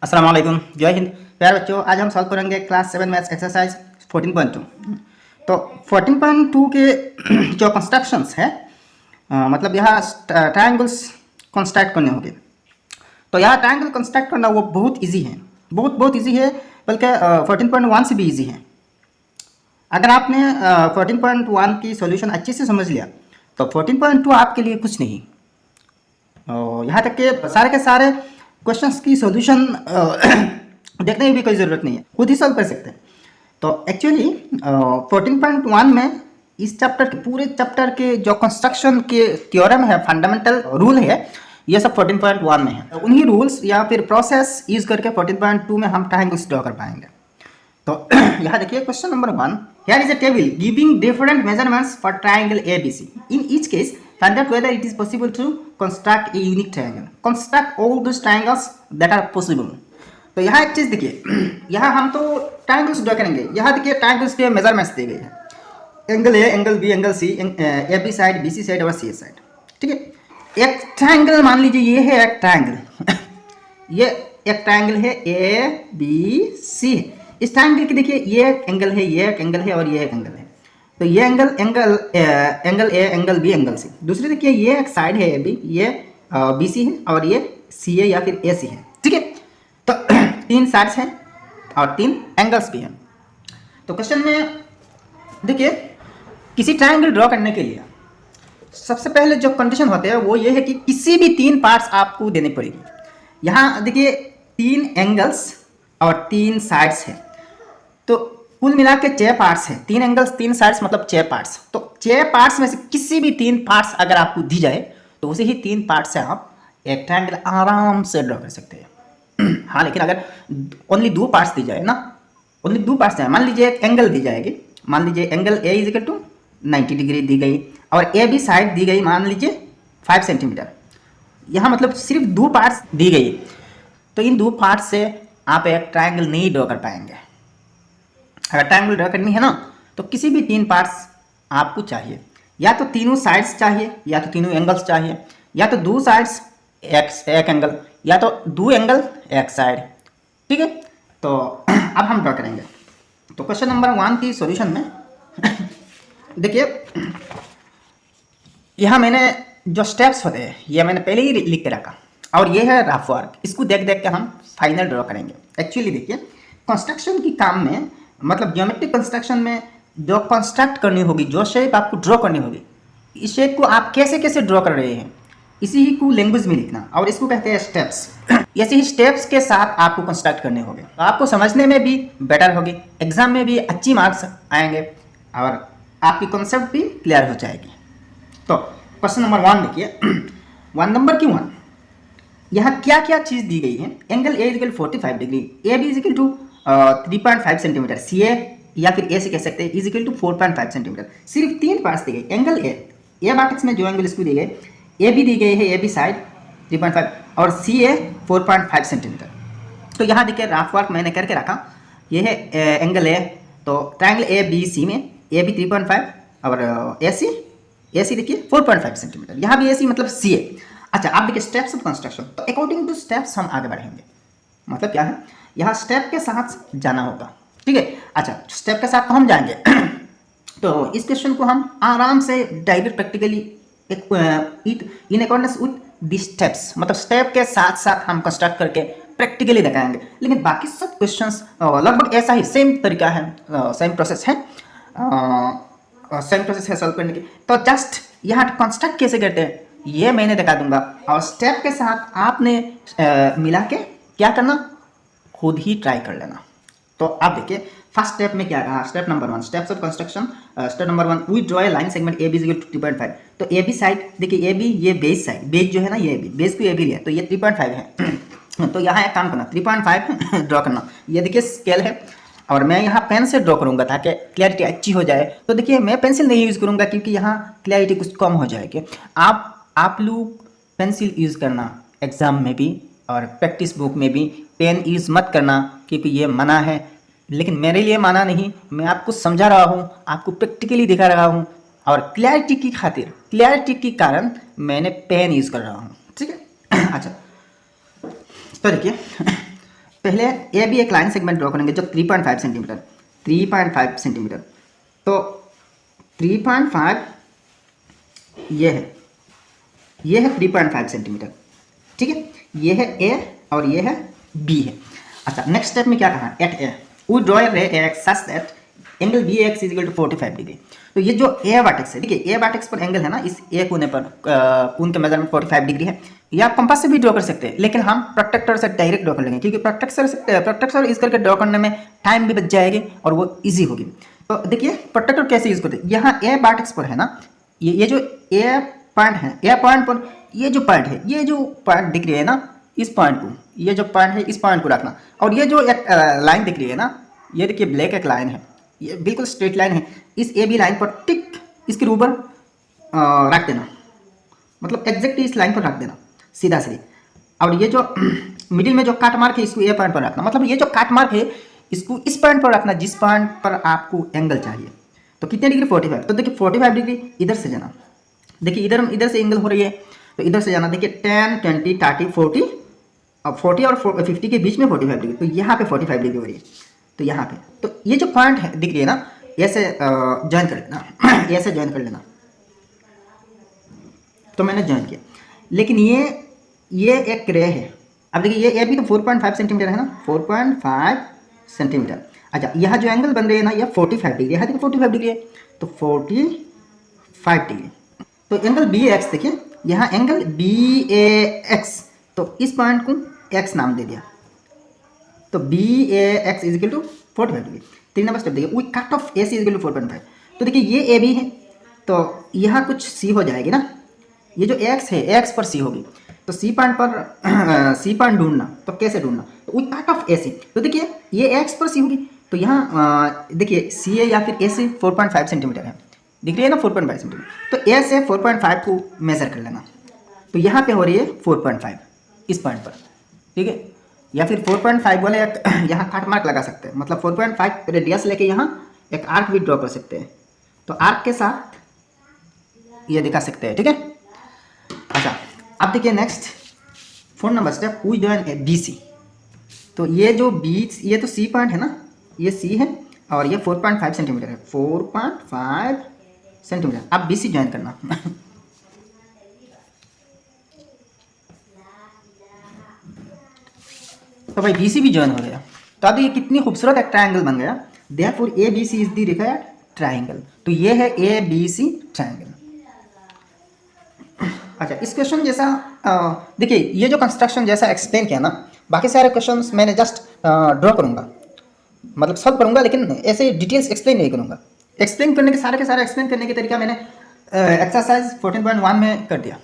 अस्सलाम वालेकुम, जय हिंद। प्यारे बच्चों, आज हम सॉल्व करेंगे क्लास 7 मैथ्स एक्सरसाइज 14.2। तो 14.2 के जो कंस्ट्रक्शंस है, मतलब यहाँ ट्रायंगल्स कंस्ट्रक्ट करने होंगे। तो यहाँ ट्रायंगल कंस्ट्रक्ट करना वो बहुत इजी है, बहुत इजी है, बल्कि 14.1 से भी इजी है। अगर आपने 14.1 की सॉल्यूशन अच्छे से समझ लिया तो 14.2 आपके लिए कुछ नहीं। यहाँ तक कि सारे के सारे क्वेश्चंस की सॉल्यूशन देखने की भी कोई ज़रूरत नहीं है, खुद ही सॉल्व कर सकते हैं। तो एक्चुअली 14.1 में इस चैप्टर के पूरे चैप्टर के जो कंस्ट्रक्शन के थ्योरम है, फंडामेंटल रूल है, ये सब 14.1 में है। उन्हीं रूल्स या फिर प्रोसेस यूज करके 14.2 में हम ट्रायंगल्स ड्रॉ कर पाएंगे। तो यहाँ देखिए question number 1, here is a table giving different measurements for triangle ABC. In each case, find out whether it is possible to construct a unique triangle. Construct all those triangles that are possible. तो यहाँ एक चीज़ देखिए, यहाँ हम तो triangles draw करेंगे। यहाँ देखिए ट्रायंगल्स के मेजरमेंट्स दी गई है, angle A, angle B, angle C, A B side, B C side और सी साइड। ठीक है, एक ट्रायंगल मान लीजिए, ये है एक ट्रायंगल ये एक ट्रायंगल है ए बी सी। इस ट्रायंगल की देखिए ये एक एंगल है, ये एक एंगल है और ये एक एंगल है। तो ये angle A, angle B, angle C. दूसरी देखिए ये एक साइड है ए बी, ये बी सी है और ये सी है या फिर ए सी है। ठीक है, तो 3 साइड्स हैं और 3 एंगल्स भी हैं। तो क्वेश्चन में देखिए, किसी ट्रायंगल ड्रॉ करने के लिए सबसे पहले जो कंडीशन होते हैं वो ये है कि किसी भी 3 पार्ट्स आपको देने पड़ेगी। यहाँ देखिए 3 एंगल्स और 3 साइड्स हैं, तो कुल मिला के 6 पार्ट्स हैं। 3 एंगल्स 3 साइड्स मतलब 6 पार्ट्स। तो 6 पार्ट्स में से किसी भी 3 पार्ट्स अगर आपको दी जाए तो उसे ही 3 पार्ट्स से आप एक ट्रायंगल आराम से ड्रॉ कर सकते हैं। हाँ, लेकिन अगर ओनली 2 पार्ट्स दी जाए ना, ओनली 2 पार्ट्स जाए, मान लीजिए एक एंगल दी जाएगी, मान लीजिए angle A is equal to 90 degree दी गई और ए बी साइड दी गई मान लीजिए 5 सेंटीमीटर। यहाँ मतलब सिर्फ 2 पार्ट्स दी गई, तो इन 2 पार्ट्स से आप एक ट्रायंगल नहीं ड्रॉ कर पाएंगे। अगर ट्रायंगल ड्रॉ करनी है ना तो किसी भी 3 पार्ट्स आपको चाहिए, या तो तीनों साइड्स चाहिए, या तो तीनों एंगल्स चाहिए, या तो 2 साइड्स एक एंगल, या तो 2 एंगल एक साइड। ठीक है, तो अब हम ड्रॉ करेंगे। तो क्वेश्चन नंबर 1 की सॉल्यूशन में देखिए, यहाँ मैंने जो स्टेप्स होते हैं ये मैंने पहले ही लिख के रखा और ये है रफ वर्क। इसको देख देख के हम फाइनल ड्रॉ करेंगे। एक्चुअली देखिए, कंस्ट्रक्शन की काम में, मतलब ज्योमेट्रिक कंस्ट्रक्शन में जो कंस्ट्रक्ट करनी होगी, जो शेप आपको ड्रॉ करनी होगी, इस शेप को आप कैसे कैसे ड्रॉ कर रहे हैं इसी ही को लैंग्वेज में लिखना, और इसको कहते हैं स्टेप्स। ऐसे ही स्टेप्स के साथ आपको कंस्ट्रक्ट करने होंगे, तो आपको समझने में भी बेटर होगी, एग्जाम में भी अच्छी मार्क्स आएंगे और आपकी कॉन्सेप्ट भी क्लियर हो जाएगी। तो क्वेश्चन नंबर 1 देखिए, 1 नंबर की 1, यहाँ क्या क्या चीज़ दी गई है। Angle A is equal 45 degree, A B is equal to 3.5 centimetre, C A या फिर ए से कह सकते हैं इजिकल टू 4.5 सेंटीमीटर। सिर्फ 3 पार्ट्स दी गई। एंगल ए मैट्रिक्स में जो एंगल इसको दी गई, ए बी दी गई है, ए बी साइड 3.5 और सी ए 4.5 सेंटीमीटर। तो यहाँ देखिए रफ वर्क मैंने करके रखा, ये है एंगल ए। तो ट्रायंगल ए बी सी में ए बी 3.5 और ए सी देखिए 4.5 सेंटीमीटर। यहाँ भी ए सी मतलब सी ए। अच्छा, आप देखिए स्टेप्स ऑफ कंस्ट्रक्शन। तो अकॉर्डिंग टू स्टेप्स हम आगे बढ़ेंगे। मतलब क्या है, यहाँ स्टेप के साथ जाना होगा। ठीक है, अच्छा स्टेप के साथ तो हम जाएंगे तो इस क्वेश्चन को हम आराम से direct practically in accordance with the steps, मतलब स्टेप के साथ साथ हम कंस्ट्रक्ट करके प्रैक्टिकली दिखाएंगे। लेकिन बाकी सब क्वेश्चंस लगभग ऐसा ही सेम तरीका है, सेम प्रोसेस है सॉल्व करने की। तो जस्ट यहाँ कंस्ट्रक्ट कैसे करते हैं ये मैंने दिखा दूंगा, और स्टेप के साथ आपने मिला के क्या करना, खुद ही ट्राई कर लेना। तो आप देखिए फर्स्ट स्टेप में क्या कहा, step number 1, steps of construction. Step number 1, we draw a line segment A B equal to 3.5। तो ए बी साइड देखिए, ए बी ये बेस साइड, बेस जो है ना ये बेस को ए बी है, तो ये 3.5 है। तो यहाँ एक काम करना, 3.5 ड्रॉ करना। ये देखिए स्केल है और मैं यहाँ पेन से ड्रॉ करूँगा ताकि क्लैरिटी अच्छी हो जाए। तो देखिए मैं पेंसिल नहीं यूज़ करूँगा क्योंकि यहाँ क्लैरिटी कुछ कम हो जाएगी। आप लोग पेंसिल यूज़ करना एग्ज़ाम में भी और प्रैक्टिस बुक में भी। पेन यूज़ मत करना क्योंकि ये मना है, लेकिन मेरे लिए माना नहीं। मैं आपको समझा रहा हूँ, आपको प्रैक्टिकली दिखा रहा हूँ और क्लैरिटी की खातिर, क्लैरिटी के कारण मैंने पेन यूज़ कर रहा हूँ। ठीक है, अच्छा तो देखिए पहले ए बी एक लाइन सेगमेंट ड्रॉ करेंगे जो 3.5 सेंटीमीटर, 3.5 सेंटीमीटर। तो 3.5 ये है 3.5 सेंटीमीटर, ठीक है। ये है ए और ये है बी है। अच्छा, नेक्स्ट स्टेप में क्या कहा, at A we draw a ray X such that angle B X is equal to 45 degree. तो ये जो ए वर्टेक्स है, देखिए ए वर्टेक्स पर एंगल है ना, इस ए कोने पर कोण के मेजरमेंट 45 डिग्री है। ये आप कंपास से भी ड्रॉ कर सकते हैं, लेकिन हम प्रोट्रैक्टर से डायरेक्ट ड्रॉ कर लेंगे, क्योंकि प्रोट्रैक्टर इस करके ड्रॉ करने में टाइम भी बच जाएगी और वो ईजी होगी। तो देखिए प्रोट्रैक्टर कैसे यूज करते हैं, यहाँ ए वर्टेक्स पर है ना, ये जो ए पॉइंट है, ए पॉइंट पर ये जो पॉइंट दिख रही है ना, इस पॉइंट को, ये जो पॉइंट है इस पॉइंट को रखना। और ये जो एक लाइन दिख रही है ना, ये देखिए ब्लैक एक लाइन है, ये बिल्कुल स्ट्रेट लाइन है, इस ए बी लाइन पर टिक इसके ऊपर रख देना, मतलब एग्जैक्टली इस लाइन पर रख देना सीधा सीधी। और ये जो मिडिल में जो काट मार्क है इसको ए पॉइंट पर रखना, मतलब ये जो काट मार्क है इसको इस पॉइंट पर रखना जिस पॉइंट पर आपको एंगल चाहिए। तो कितने डिग्री, 45। तो देखिए 45 डिग्री इधर से जाना, देखिए इधर से एंगल हो रही है, तो इधर से जाना। देखिए 10, 20, 30, 40, अब 40 और 50 के बीच में 45 डिग्री, तो यहाँ पे 45 डिग्री हो रही है। तो यहाँ पे तो ये जो पॉइंट है दिख रही है ना, ऐसे ज्वाइन कर लेना ऐसे ज्वाइन कर लेना। तो मैंने ज्वाइन किया, लेकिन ये एक रे है। अब देखिए ये भी तो 4.5 सेंटीमीटर है ना, 4.5 सेंटीमीटर। अच्छा, यहाँ जो एंगल बन रही है ना, यह 45 डिग्री है, 45 डिग्री है, तो 45 डिग्री। तो एंगल बी एक्स, देखिए यहाँ एंगल बी ए एक्स, तो इस पॉइंट को एक्स नाम दे दिया, तो B A X is equal to 45 degree. 3 number step देखिए, we cut off A C is equal to 4.5। तो देखिए ये ए बी है, तो यहाँ कुछ सी हो जाएगी ना, ये जो एक्स है एक्स पर सी होगी, तो सी पॉइंट पर सी पॉइंट ढूंढना, तो कैसे ढूंढना, तो we cut off A C. तो देखिए ये एक्स पर सी होगी, तो यहाँ देखिए सी ए या फिर ए सी 4.5 सेंटीमीटर है, दिख रही है ना 4.5 सेंटीमीटर। तो ए से 4.5 को मेजर कर लेना, तो यहाँ पे हो रही है 4.5 इस पॉइंट पर, ठीक है। या फिर 4.5 बोले यहाँ काट मार्क लगा सकते हैं, मतलब 4.5 रेडियस लेके यहाँ एक आर्क भी ड्रॉ कर सकते हैं, तो आर्क के साथ ये दिखा सकते हैं, ठीक है। अच्छा, अब देखिए next 4 number step, we join B C. तो ये जो बी, ये तो सी पॉइंट है ना, ये सी है और ये 4.5 सेंटीमीटर है, 4.5 सेंटीमीटर। अब बी सी ज्वाइन करना तो भाई बी सी भी ज्वाइन हो गया। तो अब ये कितनी खूबसूरत एक ट्रायंगल बन गया, therefore A B C is the required triangle. तो ये है ए बी सी ट्रायंगल। अच्छा, इस क्वेश्चन जैसा देखिए, ये जो कंस्ट्रक्शन जैसा एक्सप्लेन किया ना, बाकी सारे क्वेश्चंस मैंने जस्ट ड्रॉ करूंगा, मतलब सॉल्व करूंगा, लेकिन ऐसे डिटेल्स एक्सप्लेन नहीं करूंगा। एक्सप्लेन करने के सारे एक्सप्लेन करने के तरीका मैंने एक्सरसाइज 14.1 में कर दिया।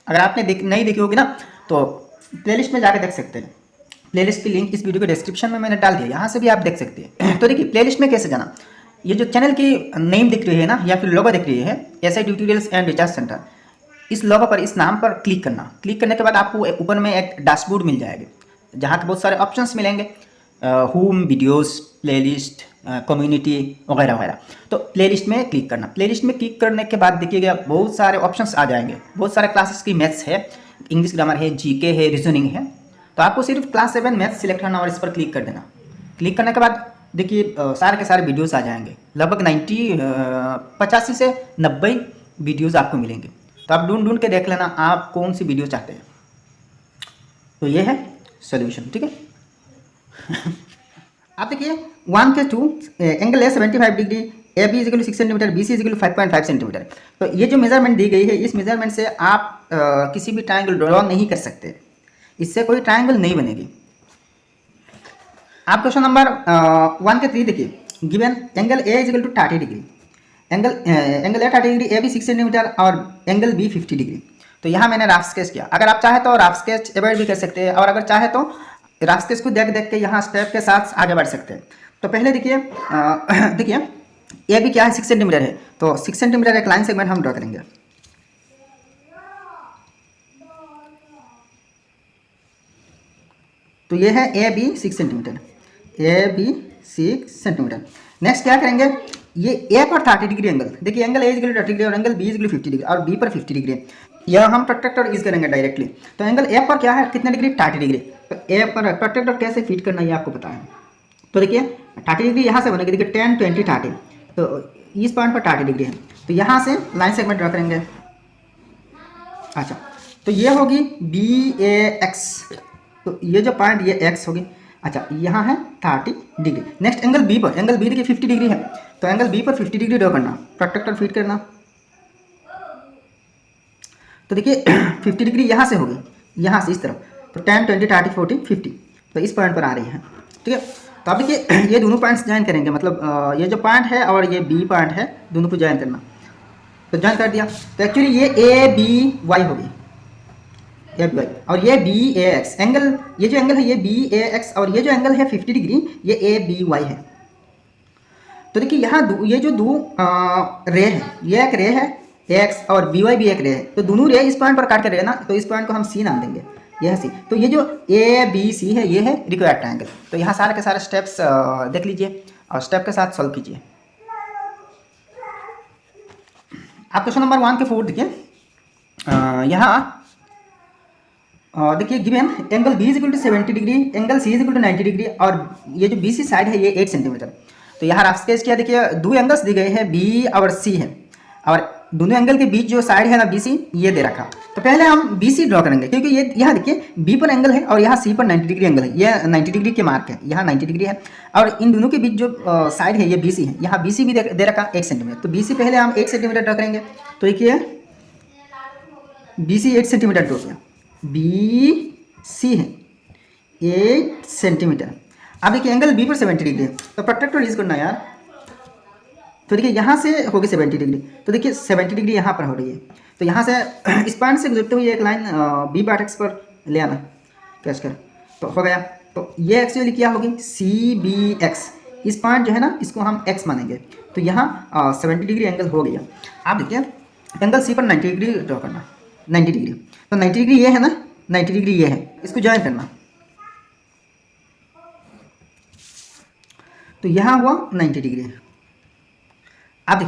अगर आपने नहीं देखी होगी ना, तो प्लेलिस्ट में जाकर देख सकते हैं। प्लेलिस्ट की लिंक इस वीडियो के डिस्क्रिप्शन में मैंने डाल दिया, यहाँ से भी आप देख सकते हैं। तो देखिए प्लेलिस्ट में कैसे जाना, ये जो चैनल की नेम दिख रही है ना, या फिर लोगो दिख रही है, SI tutorials and research centre, इस लोगो पर, इस नाम पर क्लिक करना। क्लिक करने के बाद आपको ऊपर में एक डैशबोर्ड मिल जाएगी, जहाँ के बहुत सारे ऑप्शंस मिलेंगे, होम, वीडियोस, प्लेलिस्ट, कम्युनिटी वगैरह वगैरह। तो प्लेलिस्ट में क्लिक करना। प्लेलिस्ट में क्लिक करने के बाद देखिएगा बहुत सारे ऑप्शंस आ जाएंगे, बहुत सारे क्लासेस की मैथ्स है, इंग्लिश ग्रामर है, जीके है, रीजनिंग है। तो आपको सिर्फ क्लास 7 मैथ्स सिलेक्ट करना और इस पर क्लिक कर देना। क्लिक करने के बाद देखिए सारे के सारे वीडियोस आ जाएंगे, लगभग 85 से 90 वीडियोस आपको मिलेंगे। तो आप ढूंढ के देख लेना आप कौन सी वीडियो चाहते हैं। तो ये है सोल्यूशन, ठीक है। आप देखिए 1 के 2 एंगल है 75 degree, A B is equal 6 centimetre, B C is equal 5.5 centimetre. तो ये जो मेजरमेंट दी गई है, इस मेजरमेंट से आप किसी भी ट्रायंगल ड्रॉ नहीं कर सकते, इससे कोई ट्रायंगल नहीं बनेगी। आप क्वेश्चन नंबर 1 के 3 देखिए, given angle A is equal to 30 degree, angle A 30 degree, A B 6 centimetre और एंगल बी 50 डिग्री। तो यहाँ मैंने रफ स्केच किया। अगर आप चाहे तो रफ स्केच अवॉइड भी कर सकते हैं, और अगर चाहे तो रफ स्केच को देख के यहाँ स्टेप के साथ आगे बढ़ सकते हैं। तो पहले देखिए देखिए ए बी क्या है, 6 सेंटीमीटर है, तो 6 सेंटीमीटर एक लाइन सेगमेंट हम ड्रॉ करेंगे। तो ये है A B 6 centimetre, A B 6 centimetre. Next क्या करेंगे, ये ए पर 30 डिग्री एंगल, देखिए एंगल ए इज 30 डिग्री और एंगल बी इज 50 डिग्री और बी पर 50 डिग्री। यह हम प्रोट्रैक्टर यूज करेंगे डायरेक्टली। तो एंगल एफ पर क्या है, कितने डिग्री, 30 डिग्री। तो एफ पर प्रोट्रैक्टर कैसे फिट करना है ये आपको पता है। तो देखिए 30 डिग्री यहाँ से बनेगी, देखिए 10 20 30, तो इस पॉइंट पर 30 डिग्री है। तो यहाँ से लाइन सेगमेंट ड्रा करेंगे। अच्छा, तो ये होगी बी ए एक्स, तो ये जो पॉइंट ये एक्स होगी। अच्छा, यहाँ है 30 डिग्री। नेक्स्ट एंगल बी पर, एंगल बी देखिए 50 डिग्री है, तो एंगल बी पर 50 डिग्री ड्रा करना, प्रोट्रैक्टर फिट करना। तो देखिए 50 डिग्री यहाँ से होगी, यहाँ से इस तरफ, तो 10 20 30 40 50, तो इस पॉइंट पर आ रही है। ठीक है, तो अब देखिए ये दोनों पॉइंट्स ज्वाइन करेंगे, मतलब ये जो पॉइंट है और ये बी पॉइंट है, दोनों को ज्वाइन करना। तो ज्वाइन कर दिया, तो एक्चुअली ये ए बी वाई होगी, ए बी वाई, और ये बी ए एक्स एंगल, ये जो एंगल है ये बी ए एक्स, और ये जो एंगल है 50 डिग्री ये ए बी वाई है। तो देखिए यहाँ ये जो दो रे है, ये एक रे है एक्स और बी वाई भी एक रे है, तो दोनों रे इस पॉइंट पर काट कर रहे हैं ना, तो इस पॉइंट को हम सी नाम देंगे, यह सी। तो ये जो ए बी सी है ये है रिक्वायर्ड ट्रायंगल। तो यहाँ सारे के सारे स्टेप्स देख लीजिए और स्टेप के साथ सॉल्व कीजिए। आप क्वेश्चन नंबर 1 के 4 देखिए, यहाँ देखिए given angle B is equal to 70 degree, angle C is equal to 90 degree, और ये जो बी सी साइड है ये 8 सेंटीमीटर। तो यहाँ रफ स्केच किया, देखिए दो एंगल्स दी गए हैं बी और सी है, और दोनों एंगल के बीच जो साइड है ना बी सी, ये दे रखा। तो पहले हम बी सी ड्रॉ करेंगे, क्योंकि ये यहाँ देखिए बी पर एंगल है और यहाँ सी पर 90 डिग्री एंगल है, ये 90 डिग्री के मार्क है, यहाँ 90 डिग्री है, और इन दोनों के बीच जो साइड है ये बी सी है, यहाँ बी सी भी दे रखा 8 सेंटीमीटर। तो बी सी पहले हम 8 सेंटीमीटर ड्रॉ करेंगे। तो देखिए बी सी 8 सेंटीमीटर ड्रॉ किया, बी सी है 8 सेंटीमीटर। अब देखिए एंगल बी पर 70 डिग्री है, तो प्रोट्रैक्टर यूज करना यार। तो देखिए यहाँ से होगी 70 डिग्री, तो देखिए 70 डिग्री यहाँ पर हो रही है, तो यहाँ से इस पॉइंट से गुजरते हुए एक लाइन बी वर्टेक्स पर ले आना कैच कर, तो हो गया। तो ये एक्चुअली क्या होगी, सी बी एक्स, इस पॉइंट जो है ना इसको हम एक्स मानेंगे, तो यहाँ 70 डिग्री एंगल हो गया। आप देखिए एंगल सी पर 90 डिग्री ड्रॉ करना, 90 डिग्री, तो 90 डिग्री ये है ना, 90 डिग्री ये है, इसको ज्वाइन करना। तो यहाँ हुआ 90 डिग्री। अब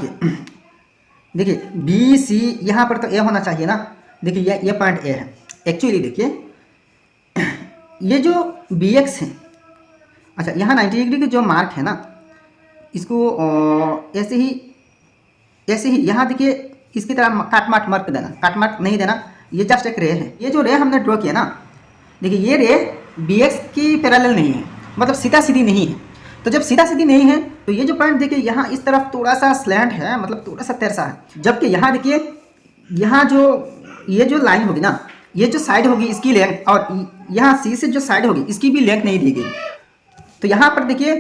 देखिए बी सी, यहाँ पर तो ए होना चाहिए ना, देखिए ये पॉइंट ए है। एक्चुअली देखिए ये जो बी एक्स है, अच्छा यहाँ 90 डिग्री के जो मार्क है ना, इसको ऐसे ही यहाँ देखिए इसकी तरह काट माट मार्क देना, काट माट नहीं देना, ये जस्ट एक रे है। ये जो रे हमने ड्रॉ किया ना, देखिए ये रे बी एक्स की पैरेलल नहीं है, मतलब सीधा सीधी नहीं है। तो जब सीधा सीधी नहीं है तो ये जो पॉइंट देखिए यहाँ इस तरफ थोड़ा सा स्लैंट है, मतलब थोड़ा सा तिरछा है, जबकि यहाँ देखिए यहाँ जो ये जो लाइन होगी ना, ये जो साइड होगी इसकी लेंथ, और यहाँ सी से जो साइड होगी इसकी भी लेंथ नहीं दी गई। तो यहाँ पर देखिए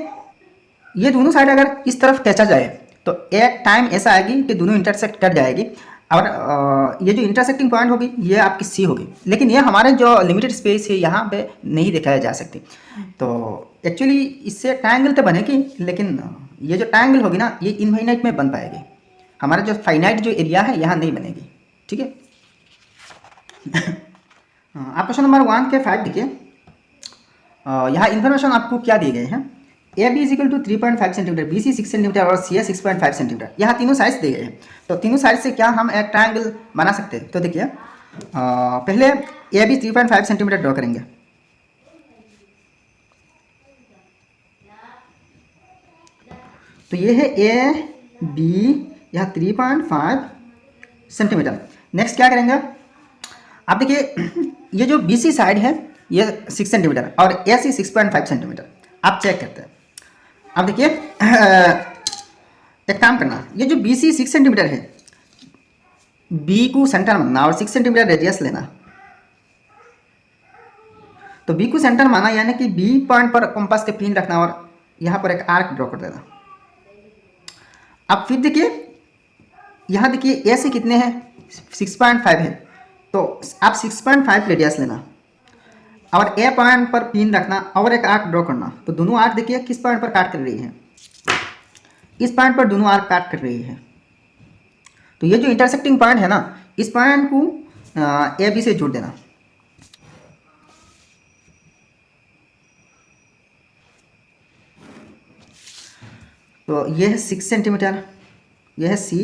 ये दोनों साइड अगर इस तरफ खींचा जाए तो एक टाइम ऐसा आएगी कि दोनों इंटरसेक्ट कर जाएगी, और ये जो इंटरसेक्टिंग पॉइंट होगी ये आपकी सी होगी, लेकिन ये हमारे जो लिमिटेड स्पेस है यहाँ पे नहीं दिखाया जा सकती। तो एक्चुअली इससे ट्रायंगल तो बनेगी, लेकिन ये जो ट्रायंगल होगी ना ये इनफाइनाइट में बन पाएगी, हमारा जो फाइनाइट जो एरिया है यहाँ नहीं बनेगी। ठीक है आप क्वेश्चन नंबर 1 के 5 देखिए, यहाँ इन्फॉर्मेशन आपको क्या दिए गए हैं, A B is equal to 3.5 centimetre, B C 6 centimetre और सी ए 6.5 सेंटीमीटर। यहाँ तीनों साइड्स दिए गए हैं, तो तीनों साइड से क्या हम एक ट्रायंगल बना सकते हैं। तो देखिए पहले ए बी 3.5 सेंटीमीटर ड्रॉ करेंगे। तो ये है ए बी, यहाँ 3.5 सेंटीमीटर। नेक्स्ट क्या करेंगे, आप देखिए ये जो बी सी साइड है ये 6 सेंटीमीटर और ए सी 6.5 सेंटीमीटर। आप चेक करते हैं, अब देखिए एक काम करना, ये जो बी सी 6 सेंटीमीटर है, बी को सेंटर मानना और 6 सेंटीमीटर रेडियस लेना। तो बी को सेंटर माना यानी कि बी पॉइंट पर कंपास के पिन रखना और यहाँ पर एक आर्क ड्रॉ कर देना। अब फिर देखिए यहाँ देखिए ए से कितने हैं, 6.5 है, तो आप 6.5 रेडियस लेना और ए पॉइंट पर पिन रखना और एक आर्क ड्रॉ करना। तो दोनों आर्क देखिए किस पॉइंट पर काट कर रही है, इस पॉइंट पर दोनों आर्क काट कर रही है। तो ये जो इंटरसेक्टिंग पॉइंट है ना, इस पॉइंट को ए बी से जोड़ देना। तो ये है 6 सेंटीमीटर, यह है सी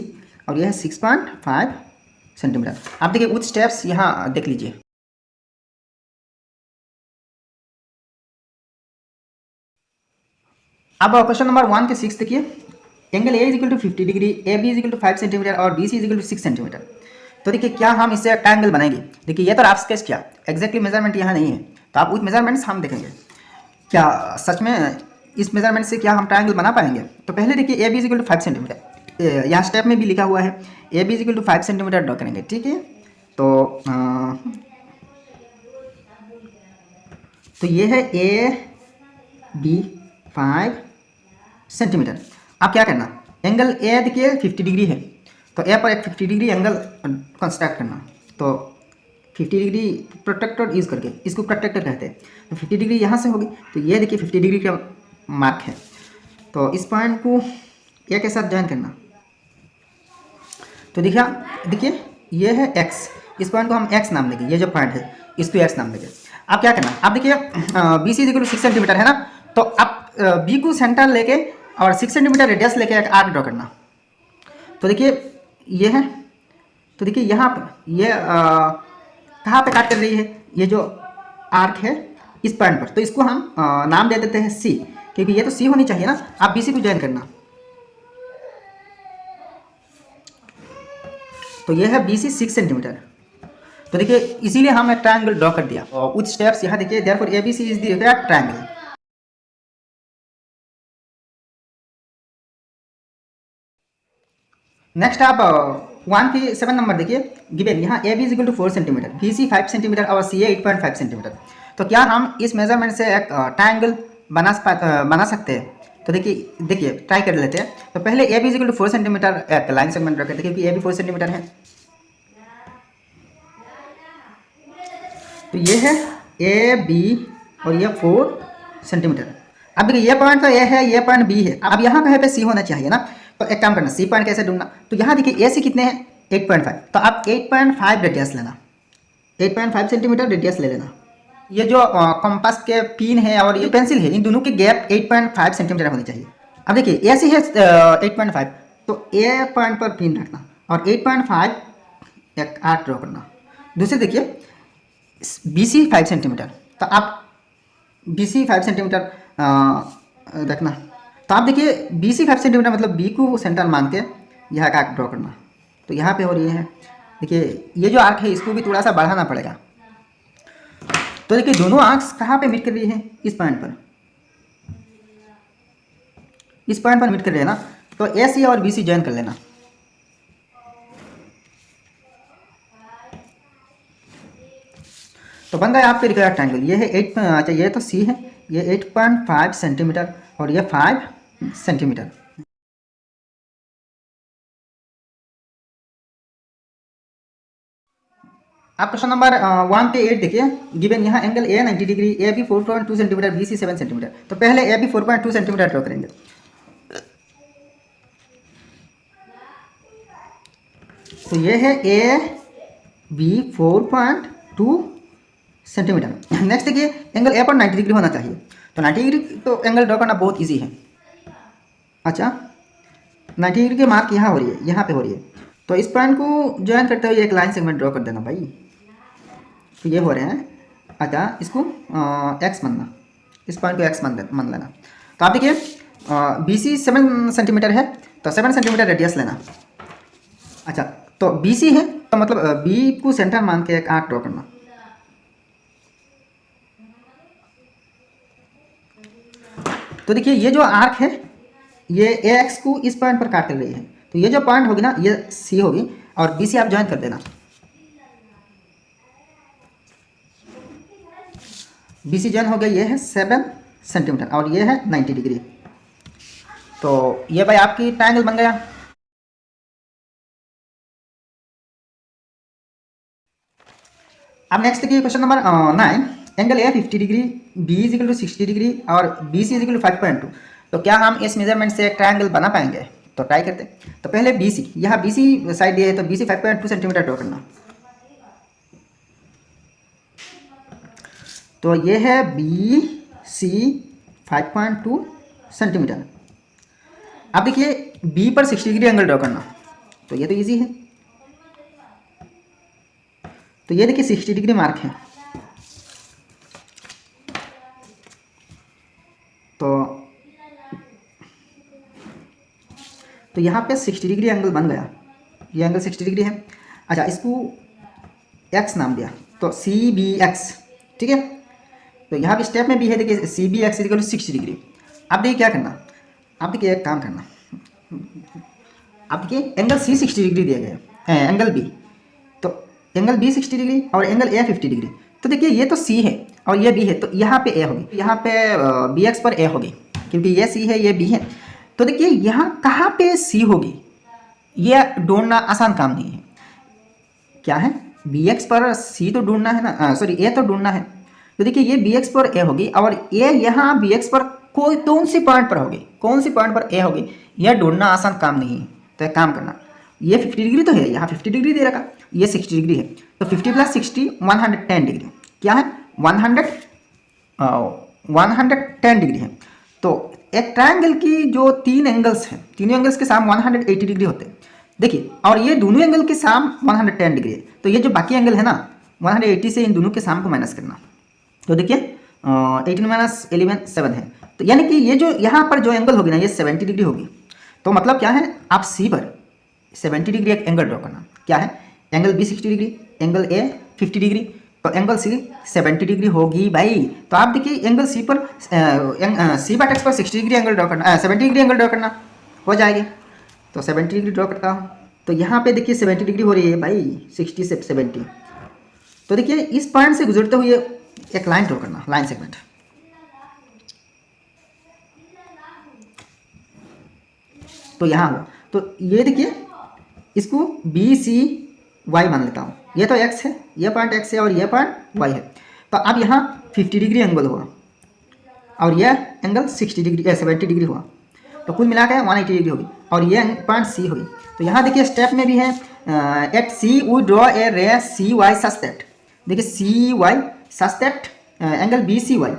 और यह है 6.5 सेंटीमीटर। आप देखिए उस स्टेप्स यहाँ देख लीजिए। अब क्वेश्चन नंबर 1 के 6 देखिए, angle A is equal to 50 degree, A B is equal to 5 centimetre और B C is equal to 6 centimetre. तो देखिए क्या हम इससे ट्रायंगल बनाएंगे। देखिए ये तो आप स्केच किया, एग्जैक्टली मेजरमेंट यहाँ नहीं है, तो आप उस मेजरमेंट्स हम देखेंगे क्या सच में इस मेजरमेंट से क्या हम ट्रायंगल बना पाएंगे। तो पहले देखिए A B is equal to 5 centimetre, यहाँ स्टेप में भी लिखा हुआ है A B is equal to 5 centimetre draw करेंगे, ठीक है। तो ये है ए बी 5 सेंटीमीटर। अब क्या करना, एंगल ए देखिए 50 डिग्री है, तो ए पर एक 50 डिग्री एंगल कंस्ट्रक्ट करना। तो 50 डिग्री प्रोटेक्टर यूज़ करके इसको प्रोटेक्टर कहते हैं। तो 50 डिग्री यहाँ से होगी, तो ये देखिए 50 डिग्री का मार्क है। तो इस पॉइंट को ए के साथ ज्वाइन करना। तो देखिए ये है एक्स, इस पॉइंट को हम एक्स नाम देंगे, ये जो पॉइंट है इसको एक्स नाम देंगे। अब क्या करना, आप देखिए B C equal to 6 centimetre है ना, तो आप बी को सेंटर लेके और 6 सेंटीमीटर रेडियस लेके एक आर्क ड्रॉ करना। तो देखिए ये है, तो देखिए यहाँ पर ये कहाँ पे काट कर रही है, ये जो आर्क है इस पॉइंट पर, तो इसको हम नाम दे देते हैं सी, क्योंकि ये तो सी होनी चाहिए ना। आप बी सी को ज्वाइन करना। तो ये है बी सी 6 सेंटीमीटर। तो देखिए इसीलिए हम एक ट्रायंगल ड्रॉ कर दिया और कुछ स्टेप्स यहाँ देखिए, therefore A B C is the triangle. Next आप 1 की 7 नंबर देखिए, गिवन यहाँ A B is equal to 4 centimetre, B C 5 centimetre और सी ए 8.5 सेंटीमीटर। तो क्या हम इस मेजरमेंट से एक ट्रायंगल बना सकते हैं। तो देखिए ट्राई कर लेते हैं। तो पहले A B is equal to 4 centimetre एक लाइन सेगमेंट ड्रॉ करते हैं, क्योंकि ए बी 4 सेंटीमीटर है। तो ये है ए बी और ये 4 सेंटीमीटर। अब देखिए ये पॉइंट तो ए है, ये पॉइंट बी है। अब यहाँ कहीं पे सी होना चाहिए ना, तो एक काम करना, सी पॉइंट कैसे ढूंढना। तो यहाँ देखिए ए सी कितने हैं 8.5, तो आप 8.5 रेडियस लेना, 8.5 सेंटीमीटर रेडियस ले लेना। ये जो कंपास के पिन है और ये पेंसिल है, इन दोनों की गैप 8.5 सेंटीमीटर होनी चाहिए। अब देखिए ए सी है 8.5, तो ए पॉइंट पर पिन रखना और 8.5 एक आर्क ड्रॉ करना। दूसरे देखिए बी सी 5 सेंटीमीटर, तो आप बी सी 5 सेंटीमीटर रखना। तो आप देखिए बी सी 5 सेंटीमीटर मतलब बी को सेंटर मान के यहाँ का आर्क ड्रॉ करना। तो यहाँ पे हो रही है, देखिए ये जो आर्क है इसको भी थोड़ा सा बढ़ाना पड़ेगा। तो देखिए दोनों आर्क्स कहाँ पे मीट कर रही है, इस पॉइंट पर, इस पॉइंट पर मीट कर रही है ना। तो ए सी और बी सी ज्वाइन कर लेना। तो बन रहा है आपके रिक्वायर्ड ट्रायंगल। ये है 8, अच्छा ये तो सी है, ये 8.5 सेंटीमीटर और ये 5 सेंटीमीटर। आप क्वेश्चन नंबर 1 पे 8 देखिए, गिवन यहाँ angle A 90 degree, A B 4.2 centimetre, B C 7 centimetre. तो पहले ए बी 4.2 सेंटीमीटर ड्रॉ करेंगे। तो ये है ए बी 4.2 सेंटीमीटर। नेक्स्ट देखिए एंगल ए पर 90 डिग्री होना चाहिए। तो 90 डिग्री तो एंगल ड्रॉ करना बहुत इजी है। अच्छा 90 डिग्री की मार्क यहाँ हो रही है, यहाँ पे हो रही है। तो इस पॉइंट को ज्वाइन करते हुए एक लाइन सेगमेंट ड्रॉ कर देना भाई। तो ये हो रहे हैं। अच्छा इसको एक्स मानना, इस पॉइंट को एक्स मान लेना। तो आप देखिए बी सी 7 सेंटीमीटर है, तो 7 सेंटीमीटर रेडियस लेना। अच्छा तो बी सी है, तो मतलब बी को सेंटर मान के एक आर्क ड्रॉ करना। तो देखिए ये जो आर्क है ये ए एक्स को इस पॉइंट पर काट कर रही है। तो ये जो पॉइंट होगी ना ये सी होगी और बी सी आप ज्वाइन कर देना। बी सी ज्वाइन हो गया, ये है 7 सेंटीमीटर और ये है 90 डिग्री। तो ये भाई आपकी ट्रायंगल बन गया। अब नेक्स्ट देखिए question number 9, angle A 50 degree, B is equal to 60 degree और B C is equal to 5.2। तो क्या हम इस मेजरमेंट से एक ट्रायंगल बना पाएंगे। तो ट्राई करते हैं। तो पहले बी सी, यहाँ बी सी साइड ये है, तो बी सी 5.2 सेंटीमीटर ड्रॉ करना। तो ये है बी सी 5.2 सेंटीमीटर। अब देखिए बी पर 60 डिग्री एंगल ड्रॉ करना। तो ये तो इजी है। तो ये देखिए 60 डिग्री मार्क है। तो यहाँ पे 60 डिग्री एंगल बन गया, ये एंगल 60 डिग्री है। अच्छा, इसको x नाम दिया, तो सी बी एक्स, ठीक है। तो यहाँ पे स्टेप में भी है, देखिए C B X equal to 60 degree. अब देखिए क्या करना, आप देखिए एक काम करना, आप देखिए एंगल सी 60 डिग्री दिया गया है, एंगल बी, तो एंगल बी 60 डिग्री और एंगल ए 50 डिग्री। तो देखिए ये तो सी है और ये बी है, तो यहाँ पे ए होगी, यहाँ पे बी एक्स पर ए होगी, क्योंकि ये सी है ये बी है। तो देखिए यहाँ कहाँ पे सी होगी, ये ढूंढना आसान काम नहीं है। क्या है, बी एक्स पर सी तो ढूंढना है ना, सॉरी ए तो ढूंढना है। तो देखिए ये बी एक्स पर ए होगी और ए यहाँ बी एक्स पर कौन सी पॉइंट पर होगी, कौन सी पॉइंट पर ए होगी, यह ढूंढना आसान काम नहीं है। तो एक काम करना, ये 50 डिग्री तो है, यहाँ 50 डिग्री दे रखा, ये 60 डिग्री है, तो 50 प्लस 60 110 डिग्री, क्या है 110 डिग्री है। तो एक ट्रायंगल की जो 3 एंगल्स हैं, तीनों एंगल्स के साम 180 डिग्री होते हैं, देखिए, और ये दोनों एंगल के साम 110 डिग्री है। तो ये जो बाकी एंगल है ना 180 से इन दोनों के साम को माइनस करना, तो देखिए 18 माइनस 11 7 है। तो यानी कि ये जो यहाँ पर जो एंगल होगी ना, ये 70 डिग्री होगी। तो मतलब क्या है, आप सी पर 70 डिग्री एक एंगल ड्रॉ करना, क्या है angle B 60 degree, angle A 50 degree, तो एंगल सी 70 डिग्री होगी भाई। तो आप देखिए एंगल सी पर सी बाट एक्स पर 60 डिग्री एंगल ड्रॉ करना, 70 डिग्री एंगल ड्रॉ करना हो जाएगी। तो 70 डिग्री ड्रॉ करता हूँ, तो यहाँ पे देखिए 70 डिग्री हो रही है भाई, 60 से 70। तो देखिए इस पॉइंट से गुजरते हुए एक लाइन ड्रॉ करना, लाइन सेगमेंट। तो यहाँ हुआ, तो ये देखिए इसको बी सी वाई मान लेता हूँ, ये तो एक्स है, ये पॉइंट एक्स है और ये पॉइंट वाई है। तो अब यहाँ 50 डिग्री एंगल हुआ और यह एंगल 60 डिग्री 70 डिग्री हुआ, तो कुल मिला के 180 डिग्री होगी और ये पॉइंट सी होगी। तो यहाँ देखिए स्टेप में भी है, at C we draw a ray C Y such that, देखिए C Y such that angle B C Y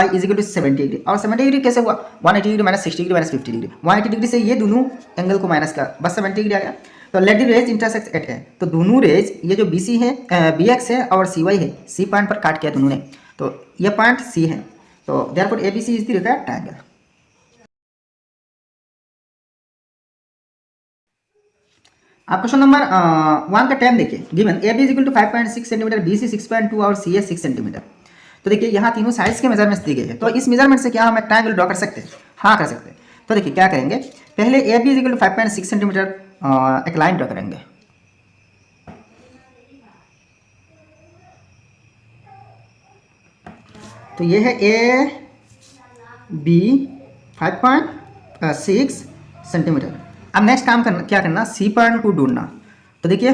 is equal to 70 degree. और 70 डिग्री कैसे हुआ, 180 degree minus 60 degree minus 50 degree, 180 degree से ये दोनों एंगल को माइनस कर, बस 70 डिग्री आ गया। तो let the rays intersect at A, तो दोनों रेज ये जो बी सी है, बी एक्स है और सी वाई है, सी पॉइंट पर काट किया दोनों ने, तो ये पॉइंट सी है। तो therefore A B C is the required triangle. आप क्वेश्चन नंबर 1 का टाइम देखिए, given A B is equal to 5.6 centimetre, B C 6.2 और सी ए 6 सेंटीमीटर। तो देखिए यहाँ तीनों साइड्स के मेजरमेंट्स दी गए हैं, तो इस मेजरमेंट से क्या हम एक ट्रायंगल ड्रॉ कर सकते हैं? हाँ कर सकते हैं। तो देखिए क्या करेंगे, पहले A B is equal to 5.6 centimetre एक लाइन ड्रॉ करेंगे। तो ये है ए बी 5.6 सेंटीमीटर। अब नेक्स्ट काम करना, क्या करना, सी पॉइंट को ढूंढना। तो देखिए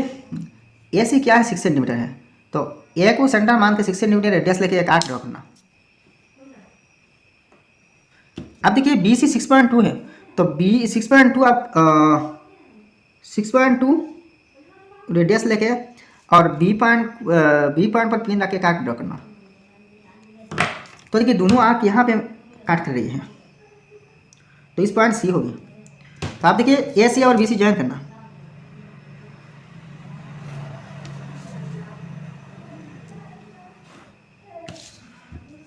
ए सी क्या है 6 सेंटीमीटर है, तो ए को सेंटर मान के 6 सेंटीमीटर रेडियस लेके एक आर्क ड्रॉ करना। अब देखिए बी सी 6.2 है, तो बी 6.2 आप 6.2 रेडियस लेके और बी पॉइंट पर पिन रख के आर्क ड्रॉ करना। तो देखिए दोनों आर्क यहाँ पे काट कर रही है, तो इस पॉइंट सी होगी। तो आप देखिए ए सी और बी सी ज्वाइन करना।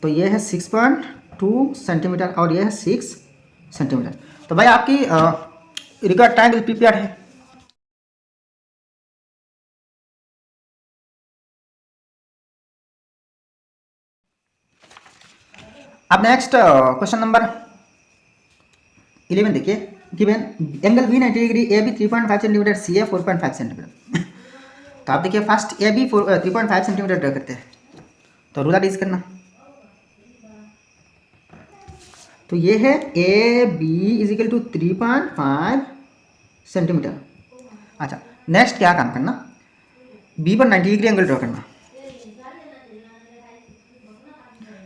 तो ये है 6.2 सेंटीमीटर और ये है 6 सेंटीमीटर। तो भाई आपकी रिक्वायर्ड ट्रायंगल प्रिपेयर है। अब नेक्स्ट क्वेश्चन नंबर 11 देखिए, given angle B 90 degree, A B 3.5 centimetre, C A 4.5 centimetre. तो आप देखिए first A B 3.5 centimetre draw करते हैं, तो रूलर यूज करना। तो ये है A B is equal to 3.5 centimetre. अच्छा नेक्स्ट क्या काम करना, बी पर 90 डिग्री एंगल ड्रॉ करना।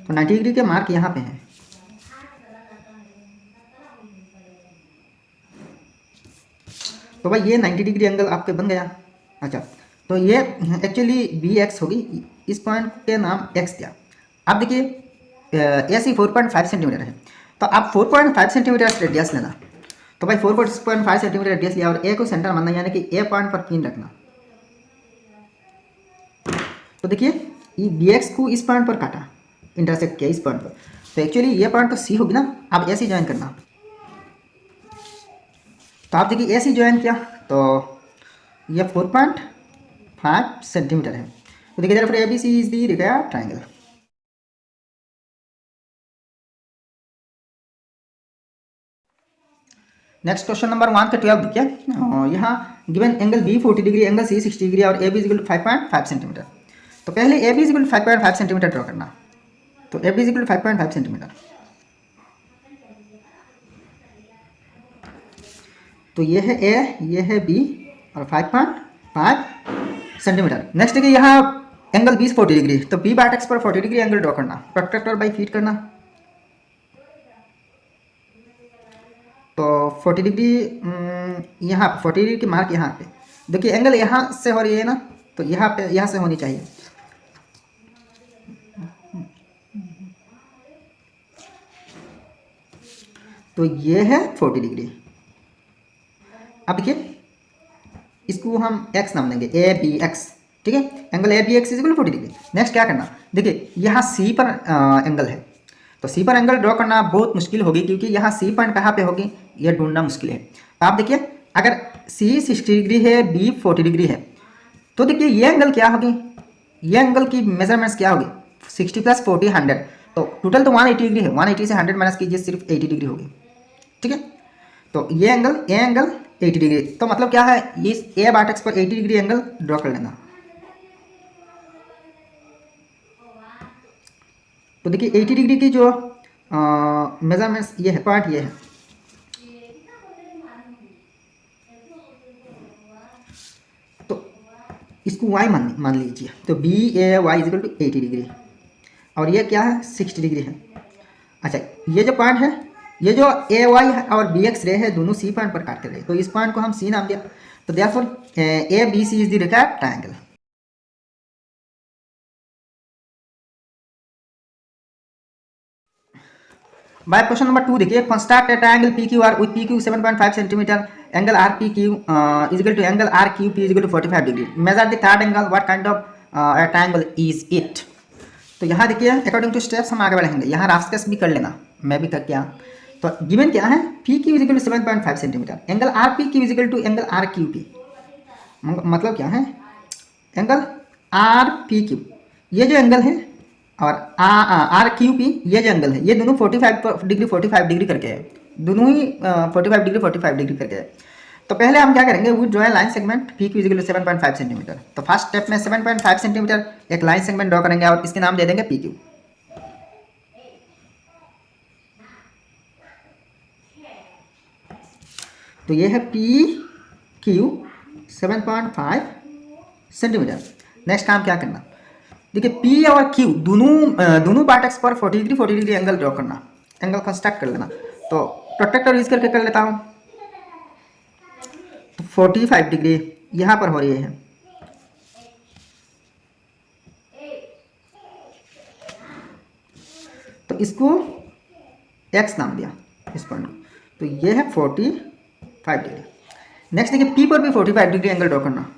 तो 90 डिग्री के मार्क यहाँ पे हैं। तो भाई ये 90 डिग्री एंगल आपके बन गया। अच्छा तो ये एक्चुअली बी एक्स होगी, इस पॉइंट के नाम एक्स दिया। अब देखिए ए सी 4.5 सेंटीमीटर है, तो आप 4.5 सेंटीमीटर रेडियस लेना। तो भाई 4.5 सेंटीमीटर रेडियस लिया और ए को सेंटर मानना, यानी कि ए पॉइंट पर पिन रखना। तो देखिए ये बी एक्स को इस पॉइंट पर काटा, इंटरसेक्ट किया इस पॉइंट पर, तो एक्चुअली ये पॉइंट तो सी होगी ना। अब ए सी ज्वाइन करना, तो आप देखिए ए सी ज्वाइन किया तो ये 4.5 सेंटीमीटर है। तो देखिए therefore A B C is the required triangle. Next question number 1 के 12 देखिए, यहाँ given angle B 40 degree, angle C 60 degree और A B equal to 5.5 centimetre. तो पहले A B equal to 5.5 centimetre draw करना। तो A B equal to 5.5 centimetre, तो ये है ए, ये है बी और 5.5 सेंटीमीटर। नेक्स्ट देखिए यहाँ एंगल बी 40 डिग्री, तो बी बाट एक्स पर 40 डिग्री एंगल ड्रॉ करना, प्रोट्रैक्टर बाई फीट करना। तो 40 डिग्री यहाँ 40 डिग्री की मार्क यहाँ पे देखिए, एंगल यहाँ से हो रही है ना, तो यहाँ पे यहाँ से होनी चाहिए। तो ये है 40 डिग्री। अब देखिए इसको हम x नाम देंगे, ए बी एक्स, ठीक है। Angle A B X is equal to 40 degree. Next क्या करना, देखिए यहाँ सी पर एंगल है, तो सी पर एंगल ड्रॉ करना बहुत मुश्किल होगी, क्योंकि यहाँ सी पॉइंट कहाँ पे होगी ये ढूंढना मुश्किल है। तो आप देखिए अगर सी 60 डिग्री है, बी 40 डिग्री है, तो देखिए ये एंगल क्या होगी, ये एंगल की मेजरमेंट्स क्या होगी, 60 प्लस 40 100, तो टोटल तो 180 डिग्री है, 180 से 100 माइनस कीजिए, सिर्फ 80 डिग्री होगी, ठीक है। तो ये एंगल 80 डिग्री, तो मतलब क्या है, इस ए बाट एक्स पर 80 डिग्री एंगल ड्रॉ कर लेना। तो देखिए 80 डिग्री की जो मेजरमेंट्स ये है, पॉइंट ये है, तो इसको y मान लीजिए। तो B A Y is equal to 80 degree और ये क्या है 60 डिग्री है। अच्छा ये जो पॉइंट है, ये जो ए वाई और बी एक्स रे है, दोनों सी पॉइंट पर काटते रहे, तो इस पॉइंट को हम सी नाम दिया। तो therefore A B C is the required triangle. By question number 2 देखिए, construct a triangle P Q R with P Q 7.5 centimetre, angle R P Q is equal to angle R Q P is equal to 45 degree, measure the third angle, what kind of triangle is it. तो यहाँ देखिए according two steps हम आगे बढ़ेंगे, यहाँ rough sketch भी कर लेना, मैं भी करके आया। तो गिवन क्या है, P Q is equal to 7.5 centimetre, angle R P Q is equal to angle R Q P, मतलब क्या है, एंगल आर पी क्यू ये जो एंगल है और आर क्यू पी ये जो एंगल है, ये दोनों 45 डिग्री करके है, दोनों ही 45 डिग्री करके है। तो पहले हम क्या करेंगे, we draw line segment P Q is equal to 7.5 centimetre. तो फर्स्ट स्टेप में 7.5 सेंटीमीटर एक लाइन सेगमेंट ड्रॉ करेंगे और इसके नाम दे देंगे पी क्यू। तो ये है पी क्यू 7.5 सेंटीमीटर। नेक्स्ट काम क्या करना, देखिए पी और क्यू दोनों पार्ट एक्स पर 40 डिग्री एंगल ड्रॉ करना, एंगल कंस्ट्रक्ट कर लेना। तो प्रोट्रैक्टर यूज करके कर लेता हूँ। तो 45 डिग्री यहाँ पर हो रही है, तो इसको एक्स नाम दिया इस पॉइंट को। तो ये है 45 डिग्री। नेक्स्ट देखिए पी पर भी 45 डिग्री एंगल ड्रॉ करना।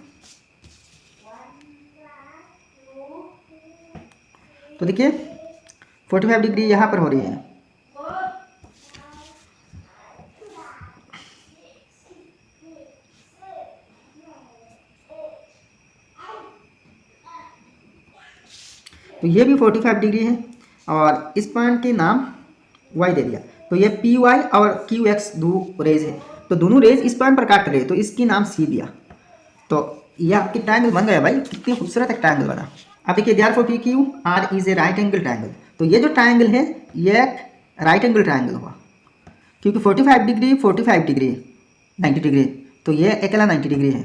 तो देखिए 45 डिग्री यहाँ पर हो रही है, तो ये भी 45 डिग्री है और इस पॉइंट के नाम y दे दिया। तो ये पी वाई और क्यू एक्स दो रेज है, तो दोनों रेज इस पॉइंट पर काट रहे, तो इसकी नाम सी दिया। तो ये आपकी ट्रायंगल बन गया भाई, कितनी खूबसूरत एक ट्रायंगल बना। अब देखिए therefore P Q are is a right angle triangle. तो ये जो ट्रायंगल है ये एक राइट एंगल ट्रायंगल हुआ, क्योंकि 45 डिग्री 90 डिग्री, तो ये अकेला 90 डिग्री है,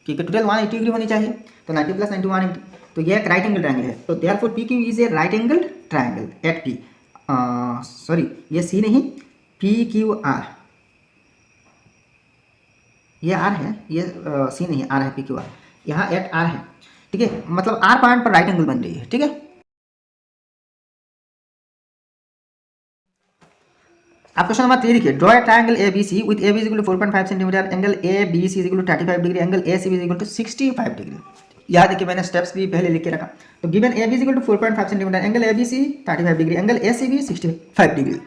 क्योंकि टोटल 180 डिग्री होनी चाहिए, तो 90 प्लस 90 180, तो ये एक राइट एंगल ट्रायंगल है। तो therefore P Q is a right angle triangle eight P, sorry ये सी नहीं, पी क्यू आर, ये आर है, ये सी नहीं आर है, पी क्यू आर, यहाँ एट आर है, ठीक है। मतलब आर पॉइंट पर राइट एंगल बन रही है, ठीक है। आप क्वेश्चन नंबर 3 देखिए, draw a triangle A B C with A B is equal to 4.5 centimetre, angle A B C is equal to 35 degree, angle A C B is equal to 65 degree. यहाँ देखिए मैंने steps भी पहले लिख के रखा। तो given A B is equal to 4.5 centimetre, angle A B C 35 degree, angle A C B 65 degree.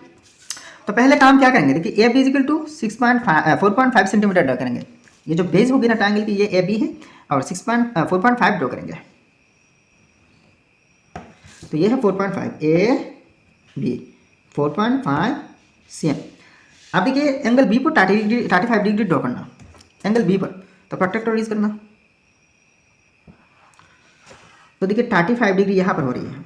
तो पहले काम क्या करेंगे, देखिए A B is equal to 4.5 centimetre draw करेंगे। ये जो बेस होगी ना ट्रायंगल की, ये ए बी है और 4.5 ड्रॉ करेंगे। तो ये है 4.5 ए बी 4.5 सी एम। अब देखिए एंगल बी पर 35 डिग्री ड्रॉ करना, एंगल बी पर। तो प्रोट्रैक्टर यूज करना। तो देखिए 35 डिग्री यहाँ पर हो रही है।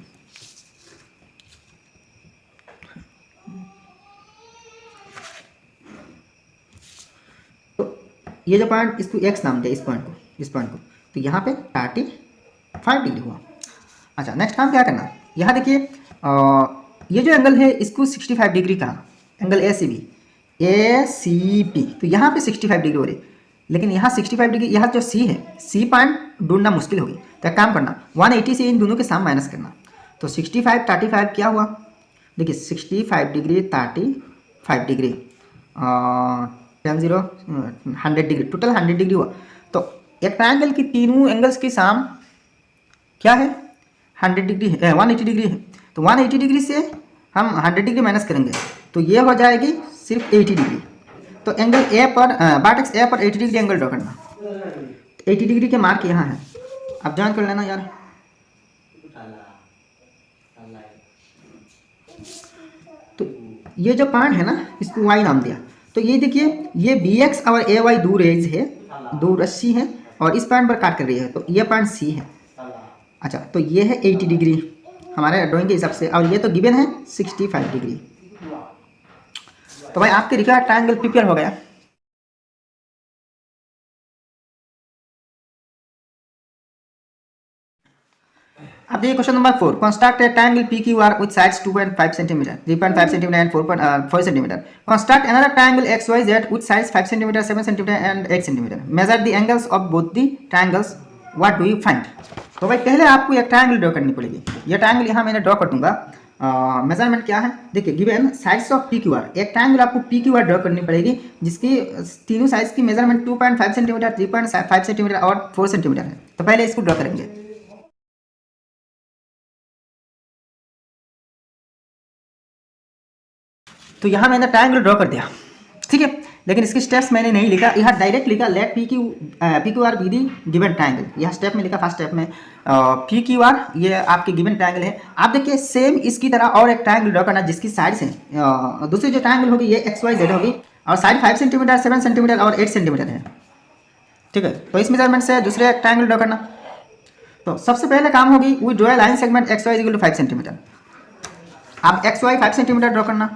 तो ये जो पॉइंट, इसको एक्स नाम दिया, इस पॉइंट को। तो यहाँ पे 35 डिग्री हुआ। अच्छा, नेक्स्ट काम क्या करना, यहाँ देखिए ये जो एंगल है इसको 65 डिग्री का, एंगल ए सी पी। तो यहाँ पे 65 डिग्री हो रही है, लेकिन यहाँ 65 डिग्री, यहाँ जो सी है, सी पॉइंट ढूंढना मुश्किल होगी। तो एक काम करना, 180 से इन दोनों के साम माइनस करना। तो 65 35 क्या हुआ, देखिए 65 degree 35 degree 10 0 100 degree, total 100 degree हुआ। तो एक ट्रायंगल की तीनों एंगल्स की साम क्या है, 100 डिग्री है, 180 डिग्री है। तो 180 डिग्री से हम 100 डिग्री माइनस करेंगे, तो ये हो जाएगी सिर्फ 80 डिग्री। तो एंगल ए पर बाटेक्स ए पर 80 डिग्री एंगल ड्रॉ करना। 80 डिग्री के मार्क यहाँ है, आप ज्वाइन कर लेना यार। तो ये जो पॉइंट है ना, इसको वाई नाम दिया। तो ये देखिए, ये बी एक्स और ए वाई दूर एज है, दूर रस्सी है, और इस पॉइंट पर काट कर रही है। तो ये पॉइंट सी है। अच्छा, तो ये है 80 डिग्री हमारे ड्राइंग के हिसाब से, और ये तो गिवन है 65 डिग्री। तो भाई आपके रिक्वायर्ड ट्रायंगल प्रिपेयर हो गया। अब देखिए question number 4, construct a triangle PQR with sides 2.5 centimetre, 3.5 centimetre and 4 centimetre. Construct another triangle XYZ with sides 5 centimetre, 7 centimetre and 8 centimetre. Measure the angles of both the triangles, what do you find. तो भाई पहले आपको एक triangle draw करनी पड़ेगी। ये triangle यहाँ मैंने ड्रॉ कर दूंगा। मेजरमेंट क्या है, देखिए गिवन साइड्स ऑफ PQR, एक ट्रायंगल आपको PQR ड्रॉ करनी पड़ेगी जिसकी तीनों साइड्स की मेजरमेंट 2.5 सेंटीमीटर, 3.5 सेंटीमीटर और 4 सेंटीमीटर है। तो पहले इसको ड्रॉ करेंगे। तो यहाँ मैंने ट्रायंगल ड्रॉ कर दिया, ठीक है। लेकिन इसकी स्टेप्स मैंने नहीं लिखा, यहाँ डायरेक्ट लिखा let PQR be the given triangle. यह स्टेप में लिखा, फर्स्ट स्टेप में PQR ये आपके गिवन ट्रायंगल है। आप देखिए सेम इसकी तरह और एक ट्रायंगल ड्रॉ करना जिसकी साइड्स हैं, दूसरी जो ट्रायंगल होगी ये XYZ होगी, और साइड 5 सेंटीमीटर, 7 सेंटीमीटर और 8 सेंटीमीटर है, ठीक है। तो इस मेजरमेंट से दूसरे ट्रायंगल ड्रॉ करना। तो सबसे पहले काम होगी, we draw line segment XY equal to 5 centimetre. आप XY 5 सेंटीमीटर ड्रॉ करना।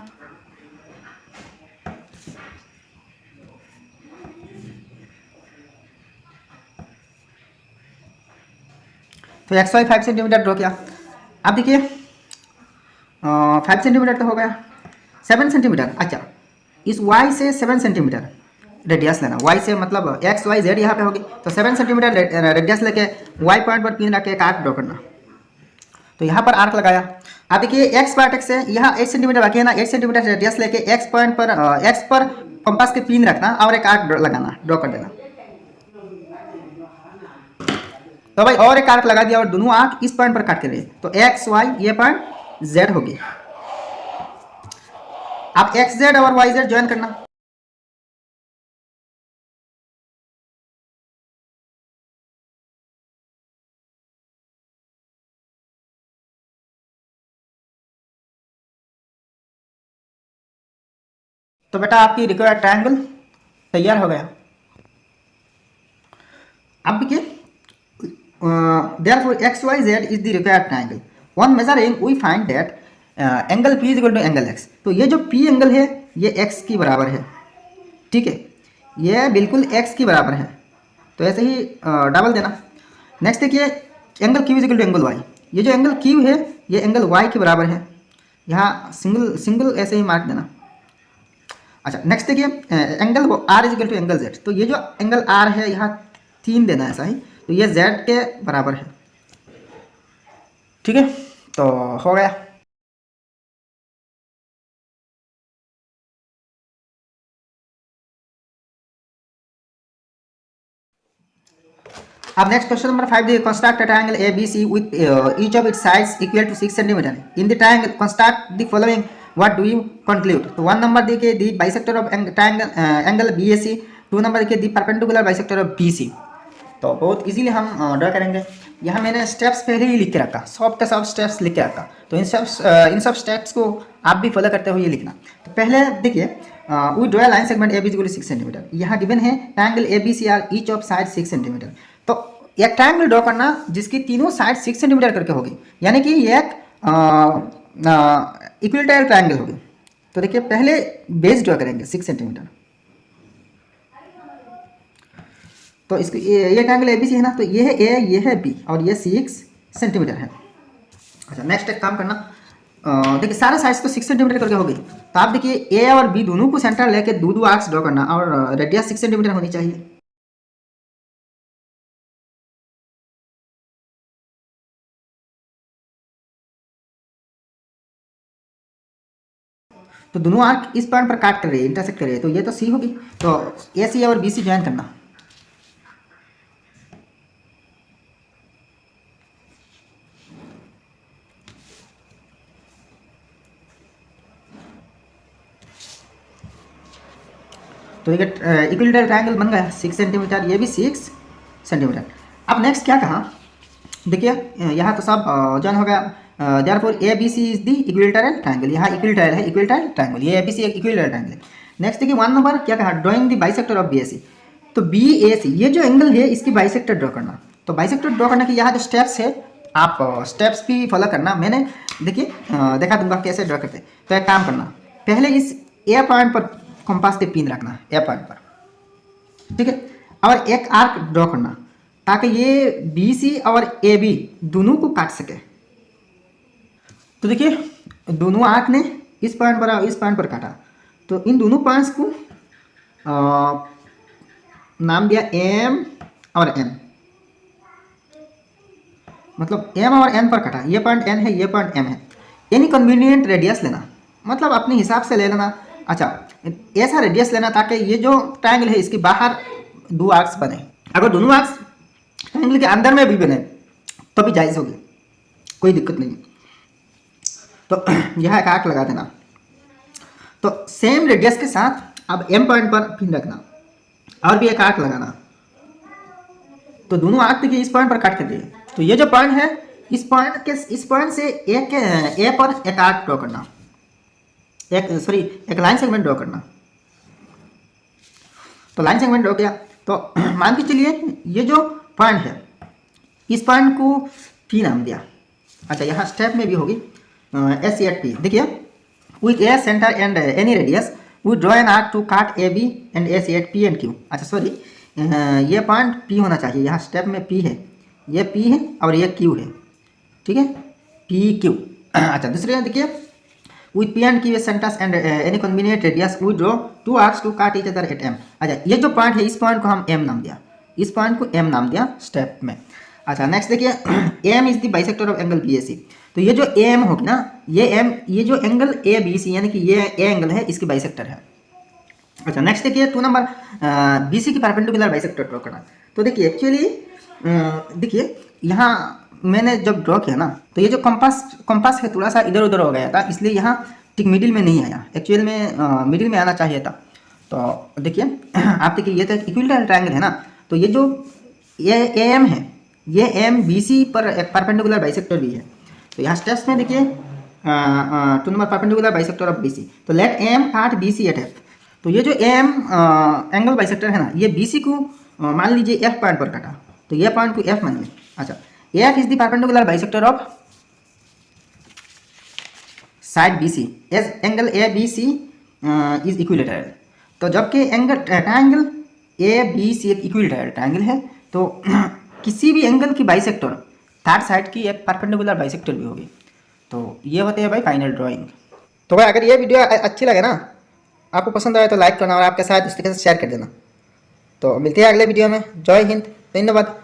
तो XY 5 सेंटीमीटर ड्रॉ किया। अब देखिए 5 सेंटीमीटर तो हो गया, 7 सेंटीमीटर। अच्छा, इस Y से 7 सेंटीमीटर रेडियस लेना। Y से मतलब XYZ यहाँ पे होगी, तो 7 सेंटीमीटर रेडियस लेके Y पॉइंट पर पिन रख के एक आर्क ड्रॉ करना। तो यहाँ पर आर्क लगाया। अब देखिए X वर्टेक्स से यहाँ 8 सेंटीमीटर बाकी है ना, 8 सेंटीमीटर रेडियस लेके X पॉइंट पर X पर कंपास के पिन रखना और एक आर्क लगाना, ड्रॉ कर देना। तो भाई और एक आर्क लगा दिया और दोनों आर्क इस पॉइंट पर काट कर रहे हैं। तो एक्स वाई ये पॉइंट जेड होगी। आप एक्स जेड और वाई जेड ज्वाइन करना। तो बेटा आपकी रिक्वायर्ड ट्रायंगल तैयार हो गया। अब देखिए therefore XYZ is the required triangle. On measuring we find that angle P is equal to angle X. तो ये जो P एंगल है ये X की बराबर है, ठीक है, ये बिल्कुल X की बराबर है। तो ऐसे ही डबल देना। नेक्स्ट देखिए angle Q is equal to angle Y। ये जो एंगल Q है ये एंगल Y के बराबर है। यहाँ सिंगल ऐसे ही मार्क देना। अच्छा, नेक्स्ट देखिए angle R is equal to angle Z। तो ये जो एंगल R है यहाँ 3 देना है ऐसा ही, तो ये Z के बराबर है, ठीक है। तो हो गया। अब नेक्स्ट क्वेश्चन नंबर 5 देखिए, construct a triangle A B C with each of its sides equal to 6 centimetre in the triangle construct the following what do you conclude. तो 1 नंबर देखिए the bisector of triangle angle B A C, 2 number देखिए the perpendicular bisector of B C. तो बहुत easily हम draw करेंगे। यहाँ मैंने steps पहले ही लिख के रखा, सब के सब स्टेप्स लिख के रखा, तो इन सब स्टेप्स को आप भी फॉलो करते हुए लिखना। तो पहले देखिए, we draw line segment A B equal to 6 centimetre. यहाँ गिवन है triangle A B C are each of side 6 centimetre. तो एक ट्रायंगल ड्रॉ करना जिसकी तीनों साइड 6 सेंटीमीटर करके होगी, यानी कि एक इक्विलेटरल ट्रायंगल होगी। तो देखिए पहले बेस ड्रॉ करेंगे 6 सेंटीमीटर। तो इसको ये ट्रायंगल ए बी सी है ना, तो ये है ए, ये है बी और ये 6 सेंटीमीटर है। अच्छा नेक्स्ट एक काम करना, देखिए सारा साइज तो 6 सेंटीमीटर करके होगी, तो आप देखिए ए और बी दोनों को सेंटर लेके दो आर्क्स ड्रॉ करना और रेडियस 6 सेंटीमीटर होनी चाहिए। तो दोनों आर्क इस पॉइंट पर काट कर रही है, इंटरसेक्ट कर रही है, तो ये तो सी होगी। तो ए सी और बी सी ज्वाइन करना। तो ये इक्विलेटरल ट्रायंगल बन गया 6 सेंटीमीटर, ये भी 6 सेंटीमीटर। अब नेक्स्ट क्या कहा, देखिए यहाँ तो सब जॉइन हो गया। Therefore A B C is the equilateral triangle. यहाँ इक्विलेटरल है, इक्विलेटरल ट्रायंगल, ये ए बी सी एक इक्विलेटरल ट्रायंगल। नेक्स्ट देखिए 1 नंबर क्या कहा, drawing the bisector of B A C. तो बी ए सी ये जो एंगल है इसकी बाइसेक्टर ड्रॉ करना। तो बाइसेक्टर ड्रॉ करने के यहाँ जो स्टेप्स है आप स्टेप्स भी फॉलो करना। मैंने देखिए देखा दूंगा कैसे ड्रॉ करते। तो एक काम करना, पहले इस ए पॉइंट पर कंपास के पिन रखना, ए पॉइंट पर, ठीक है, और एक आर्क ड्रॉ करना ताकि ये बी सी और ए बी दोनों को काट सके। तो देखिए दोनों आर्क ने इस पॉइंट पर और इस पॉइंट पर काटा, तो इन दोनों पॉइंट्स को नाम दिया एम और एन, मतलब एम और एन पर काटा। ये पॉइंट एन है, ये पॉइंट एम है। एनी कन्वीनियंट रेडियस लेना, मतलब अपने हिसाब से ले लेना। अच्छा ऐसा रेडियस लेना ताकि ये जो ट्रायंगल है इसके बाहर दो आर्क्स बने। अगर दोनों आर्क्स ट्रायंगल के अंदर में भी बने तो भी जायज़ होगी, कोई दिक्कत नहीं। तो यह एक आर्क लगा देना। तो सेम रेडियस के साथ अब एम पॉइंट पर पिन रखना और भी एक आर्क लगाना। तो दोनों आर्क देखिए इस पॉइंट पर काट कर दिए। तो ये जो पॉइंट है इस पॉइंट से एक ए पर एक आर्क ड्रॉ करना, एक लाइन सेगमेंट ड्रॉ करना। तो लाइन सेगमेंट ड्रॉ किया, तो मान के चलिए ये जो पॉइंट है इस पॉइंट को पी नाम दिया। अच्छा यहाँ स्टेप में भी होगी एस सी एट पी। देखिए with A centre and any radius we draw an arc to काट A B and A C at P and Q. अच्छा सॉरी, ये पॉइंट पी होना चाहिए, यहाँ स्टेप में पी है, ये पी है और ये क्यू है, ठीक है, पी क्यू। अच्छा दूसरे देखिए with P and Q centres and any convenient radius we draw two arcs to काट ईच अदर एट एम। अच्छा ये जो पॉइंट है इस पॉइंट को हम एम नाम दिया, इस पॉइंट को एम नाम दिया स्टेप में। अच्छा नेक्स्ट देखिए M is the bisector of angle B A C. तो ये जो एम होगी ना, ये एम, ये जो एंगल ए बी सी यानी कि ये ए एंगल है इसकी बाइसेक्टर है। अच्छा नेक्स्ट देखिए 2 नंबर बी सी की परपेंडिकुलर बाइसेक्टर ड्रॉ करना। तो देखिए एक्चुअली देखिए यहाँ मैंने जब ड्रॉ किया ना तो ये जो कंपास है थोड़ा सा इधर उधर हो गया था, इसलिए यहाँ ठीक मिडिल में नहीं आया। एक्चुअल में मिडिल में आना चाहिए था। तो देखिए आप देखिए ये तो इक्विलेटरल ट्रायंगल है ना, तो ये जो ये ए एम है ये एम बी सी पर एक परपेंडिकुलर बाइसेक्टर भी है। तो यहाँ स्टेप्स में देखिए 2 number perpendicular bisector of B C. तो लेट एम काट बी सी एट एफ। तो ये जो एम एंगल बाइसेक्टर है ना, ये बी सी को मान लीजिए एफ पॉइंट पर काटा, तो ये पॉइंट को एफ मानिए। अच्छा F is the perpendicular bisector of side B C as angle A B C is equilateral. तो जबकि angle triangle A B C एक इक्विलेटरल ट्रायंगल है, तो किसी भी एंगल की बाइसेक्टर थर्ड साइड की एक परपेंडिकुलर बाइसेक्टर भी होगी। तो ये होते हैं भाई फाइनल ड्राइंग। तो भाई अगर ये वीडियो अच्छी लगे ना, आपको पसंद आए तो लाइक करना और आपके साथ दोस्तों के साथ शेयर कर देना। तो मिलते हैं अगले वीडियो में। जय हिंद, धन्यवाद।